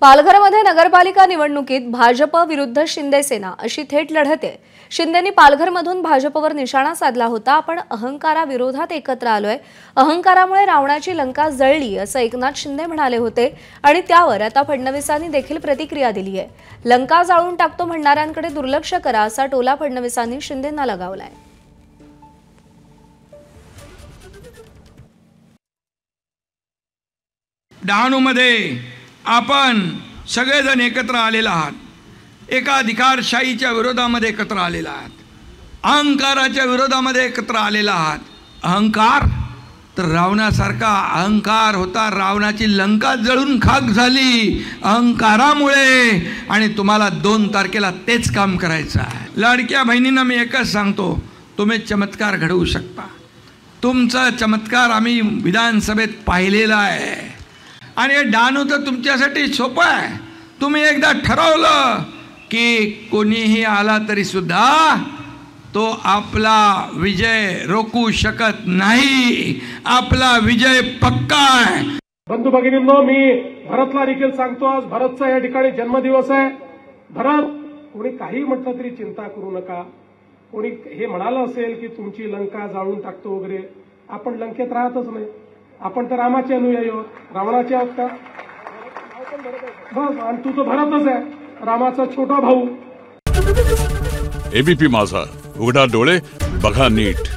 पालघरमध्ये नगरपालिका निवडणुकीत भाजप विरुद्ध शिंदे सेना अशी थेट लढत आहे। शिंदेंनी पालघरमधून भाजपवर निशाणा साधला होता। आपण अहंकाराविरोधात एकत्र आलोय, अहंकारामुळे रावणाची लंका जळली असं एकनाथ शिंदे म्हणाले होते आणि त्यावर आता फडणवीसांनी देखील प्रतिक्रिया दिली आहे। लंका जाळून टाकतो म्हणणाऱ्यांकडे दुर्लक्ष करा असा टोला फडणवीसांनी शिंदेंना लगावलाय। डहाणूमध्ये आपण सगळेजण एकत्र आलेला आहात, एका अधिकारशाहीच्या विरोधामध्ये एकत्र आलेला आहात, अहंकाराच्या विरोधामध्ये एकत्र आलेला आहात। अहंकार तर रावणासारखा अहंकार होता, रावणाची लंका जळून खाक झाली अहंकारामुळे, आणि तुम्हाला 2 तारखेला तेच काम करायचं आहे। लाडक्या बहिणींना मी एकच सांगतो, तुम्ही चमत्कार घडवू शकता। तुमचा चमत्कार आम्ही विधानसभेत पाहिलेला आहे आणि डहाणू तर तुमच्यासाठी सोपं आहे। तुम्ही एकदा ठरवलं की कोणीही आला तरी सुद्धा तो आपला विजय रोखू शकत नाही, आपला विजय पक्का आहे। बंधू भगिनींनो, मी भरतला देखील सांगतो, आज भरतचा या ठिकाणी जन्मदिवस आहे। भरत, कोणी काही म्हटलं तरी चिंता करू नका। कोणी हे म्हणालं असेल की तुमची लंका जाळून टाकतो वगैरे, आपण लंकेत राहतच नाही, आपण तर रामाचे अनुयायी आहोत, रावणाचे आहोत का? बस, आणि तू तर भरतच आहे, रामाचा छोटा भाऊ। एबीपी माझा, उघडा डोळे बघा नीट।